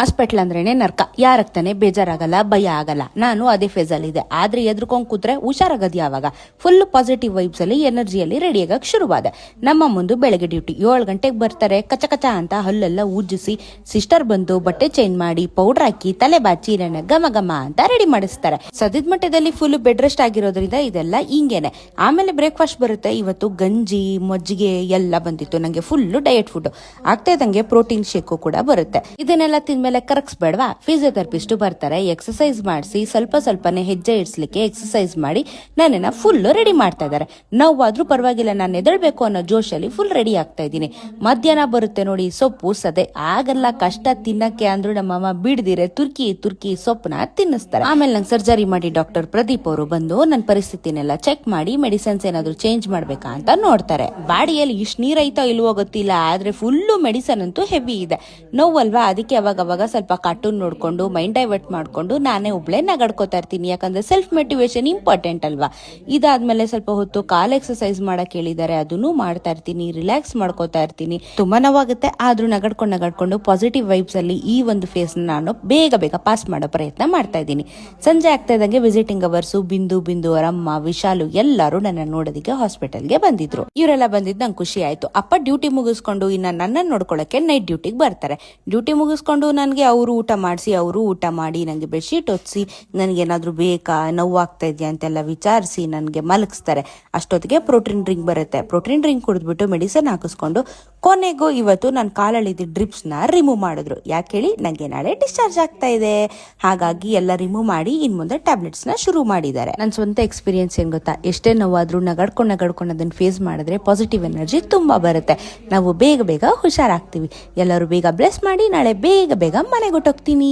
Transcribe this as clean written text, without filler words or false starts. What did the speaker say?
Hospital ಅಂದ್ರೇನೆ ನರ್ಕ. ಯಾರಕ್ತಾನೆ ಬೇಜಾರಾಗಲ್ಲ, ಭಯ ಆಗಲ್ಲ. ನಾನು ಅದೇ ಫೇಸಲ್ಲಿ ಇದೆ. ಆದ್ರೆ ಎದ್ರುಕೊಂಡ್ ಕೂತ್ರೆ ಹುಷಾರಾಗದ್ ಯಾವಾಗ? ಫುಲ್ ಪಾಸಿಟಿವ್ ವೈಬ್ಸ್ ಅಲ್ಲಿ ಎನರ್ಜಿಯಲ್ಲಿ ರೆಡಿ ಆಗಕ್ ಶುರುವಾದೆ. ನಮ್ಮ ಮುಂದೆ ಬೆಳಗ್ಗೆ ಡ್ಯೂಟಿ 7 ಗಂಟೆಗೆ ಬರ್ತಾರೆ. ಕಚ ಕಚ ಅಂತ ಹಲ್ಲೆಲ್ಲ ಉಜ್ಜಿಸಿ ಸಿಸ್ಟರ್ ಬಂದು ಬಟ್ಟೆ ಚೇಂಜ್ ಮಾಡಿ ಪೌಡರ್ ಹಾಕಿ ತಲೆ ಬಾಚಿ ನನ್ನ ಗಮ ಗಮ ಅಂತ ರೆಡಿ ಮಾಡಿಸ್ತಾರೆ. ಸದ್ಯದ ಮಟ್ಟದಲ್ಲಿ ಫುಲ್ ಬೆಡ್ ರೆಸ್ಟ್ ಆಗಿರೋದ್ರಿಂದ ಇದೆಲ್ಲ ಹಿಂಗೇನೆ. ಆಮೇಲೆ ಬ್ರೇಕ್ಫಾಸ್ಟ್ ಬರುತ್ತೆ. ಇವತ್ತು ಗಂಜಿ ಮಜ್ಜಿಗೆ ಎಲ್ಲ ಬಂದಿತ್ತು. ನಂಗೆ ಫುಲ್ ಡಯಟ್ ಫುಡ್ ಆಗ್ತಾ ಇದ್ದಂಗೆ ಪ್ರೋಟೀನ್ ಶೇಕು ಕೂಡ ಬರುತ್ತೆ. ಇದನ್ನೆಲ್ಲ ತಿಂದ್ಮೇಲೆ ಕರಗಿಸ್ಬೇಡವಾ? ಫಿಸಿಯೋಥೆರಪಿಸ್ಟ್ ಬರ್ತಾರೆ, ಎಕ್ಸರ್ಸೈಸ್ ಮಾಡಿಸಿ ಸ್ವಲ್ಪನೇ ಹೆಜ್ಜೆ ಇಡ್ಸ್ಲಿಕ್ಕೆ ಎಕ್ಸರ್ಸೈಸ್ ಮಾಡಿ ನನ್ನನ್ನ ಫುಲ್ ರೆಡಿ ಮಾಡ್ತಾ ಇದ್ದಾರೆ. ನೋವಾದ್ರೂ ಪರವಾಗಿಲ್ಲ, ನಾನು ಎದಳ್ಬೇಕು ಅನ್ನೋ ಜೋಶಲ್ಲಿ ಫುಲ್ ರೆಡಿ ಆಗ್ತಾ ಇದ್ದೀನಿ. ಮಧ್ಯಾಹ್ನ ಬರುತ್ತೆ ನೋಡಿ ಸೊಪ್ಪು ಸದೆ. ಆಗಲ್ಲ ಕಷ್ಟ ತಿನ್ನಕ್ಕೆ ಅಂದ್ರೂ ನಮ್ಮಮ್ಮ ಬಿಡ್ದಿರೆ ತುರ್ಕಿ ಸೊಪ್ಪನ್ನ ತಿನ್ನಿಸ್ತಾರೆ. ಆಮೇಲೆ ನಂಗೆ ಸರ್ಜರಿ ಮಾಡಿ ಡಾಕ್ಟರ್ ಪ್ರದೀಪ್ ಅವರು ಬಂದು ನನ್ನ ಪರಿಸ್ಥಿತಿನೆಲ್ಲ ಚೆಕ್ ಮಾಡಿ ಮೆಡಿಸಿನ್ಸ್ ಏನಾದ್ರು ಚೇಂಜ್ ಮಾಡ್ಬೇಕಾ ಅಂತ ನೋಡ್ತಾರೆ. ಬಾಡಿಯಲ್ಲಿ ಇಷ್ಟು ನೀರೈತೋ ಇಲ್ವೋ ಗೊತ್ತಿಲ್ಲ, ಆದ್ರೆ ಫುಲ್ಲು ಮೆಡಿಸನ್ ಅಂತೂ ಹೆವಿ ಇದೆ. ನೋವಲ್ವಾ, ಅದಕ್ಕೆ ಅವಾಗ ಸ್ವಲ್ಪ ಕಾರ್ಟೂನ್ ನೋಡ್ಕೊಂಡು ಮೈಂಡ್ ಡೈವರ್ಟ್ ಮಾಡ್ಕೊಂಡು ನಾನೇ ಒಬ್ಳೆ ನಗಡ್ಕೋತಾ ಇರ್ತೀನಿ. ಯಾಕಂದ್ರೆ ಸೆಲ್ಫ್ ಮೋಟಿವೇಶನ್ ಇಂಪಾರ್ಟೆಂಟ್ ಅಲ್ವಾ. ಇದಾದ್ಮೇಲೆ ಸ್ವಲ್ಪ ಹೊತ್ತು ಕಾಲ್ ಎಕ್ಸರ್ಸೈಸ್ ಮಾಡಕ್ ಹೇಳಿದ್ದಾರೆ, ಅದನ್ನು ಮಾಡ್ತಾ ಇರ್ತೀನಿ. ರಿಲ್ಯಾಕ್ಸ್ ಮಾಡ್ಕೋತಾ ಇರ್ತೀನಿ. ತುಂಬಾ ನೋವಾಗುತ್ತೆ, ಆದ್ರೂ ನಗಡ್ಕೊಂಡು ಪಾಸಿಟಿವ್ ವೈಬ್ಸ್ ಅಲ್ಲಿ ಈ ಒಂದು ಫೇಸ್ ನಾನು ಬೇಗ ಪಾಸ್ ಮಾಡೋ ಪ್ರಯತ್ನ ಮಾಡ್ತಾ ಇದ್ದೀನಿ. ಸಂಜೆ ಆಗ್ತಾ ಇದ್ದಂಗೆ ವಿಸಿಟಿಂಗ್ ಅವರ್ಸ್ ಬಿಂದು ಅವರ ಅಮ್ಮ ವಿಶಾಲು ಎಲ್ಲರೂ ನನ್ನ ನೋಡೋದಕ್ಕೆ ಹಾಸ್ಪಿಟಲ್ಗೆ ಬಂದಿದ್ರು. ಇವರೆಲ್ಲ ಬಂದಿದ್ದು ನಂಗೆ ಖುಷಿ ಆಯ್ತು. ಅಪ್ಪ ಡ್ಯೂಟಿ ಮುಗಿಸ್ಕೊಂಡು ಇನ್ನ ನನ್ನ ನೋಡ್ಕೊಳಕ್ಕೆ ನೈಟ್ ಡ್ಯೂಟಿಗೆ ಬರ್ತಾರೆ. ಡ್ಯೂಟಿ ಮುಗಿಸ್ಕೊಂಡು ನನಗೆ ಅವರು ಊಟ ಮಾಡಿಸಿ, ಅವರು ಊಟ ಮಾಡಿ ನನಗೆ ಬೆಡ್ಶೀಟ್ ಹೊತ್ಸಿ, ನನಗೇನಾದ್ರೂ ಬೇಕಾ ನೋವಾಗ್ತಾ ಇದೆಯಾ ಅಂತೆಲ್ಲ ವಿಚಾರಿಸಿ ನನಗೆ ಮಲಗಿಸ್ತಾರೆ. ಅಷ್ಟೊತ್ತಿಗೆ ಪ್ರೋಟೀನ್ ಡ್ರಿಂಕ್ ಬರುತ್ತೆ. ಪ್ರೋಟೀನ್ ಡ್ರಿಂಕ್ ಕುಡಿದ್ಬಿಟ್ಟು ಮೆಡಿಸಿನ್ ಹಾಕಿಸ್ಕೊಂಡು ಕೊನೆಗೂ ಇವತ್ತು ನನ್ನ ಕಾಲಲ್ಲಿದ್ದ ಡ್ರಿಪ್ಸ್ ನ ರಿಮೂವ್ ಮಾಡಿದ್ರು. ಯಾಕೆ ಹೇಳಿ, ನನಗೆ ನಾಳೆ ಡಿಸ್ಚಾರ್ಜ್ ಆಗ್ತಾ ಇದೆ. ಹಾಗಾಗಿ ಎಲ್ಲ ರಿಮೂವ್ ಮಾಡಿ ಇನ್ ಮುಂದೆ ಟ್ಯಾಬ್ಲೆಟ್ಸ್ ನ ಶುರು ಮಾಡಿದ್ದಾರೆ. ನನ್ನ ಸ್ವಂತ ಎಕ್ಸ್ಪೀರಿಯನ್ಸ್ ಏನ್ ಗೊತ್ತಾ, ಎಷ್ಟೇ ನೋವಾದ್ರೂ ನಗಡ್ಕೊಂಡು ಅದನ್ನ ಫೇಸ್ ಮಾಡಿದ್ರೆ ಪಾಸಿಟಿವ್ ಎನರ್ಜಿ ತುಂಬಾ ಬರುತ್ತೆ. ನಾವು ಬೇಗ ಹುಷಾರಾಗ್ತೀವಿ. ಎಲ್ಲರೂ ಬೇಗ ಬ್ಲೆಸ್ ಮಾಡಿ ನಾಳೆ ಬೇಗ ಮನೆಗೆ ಹೊಟ್ಟೋಗ್ತೀನಿ.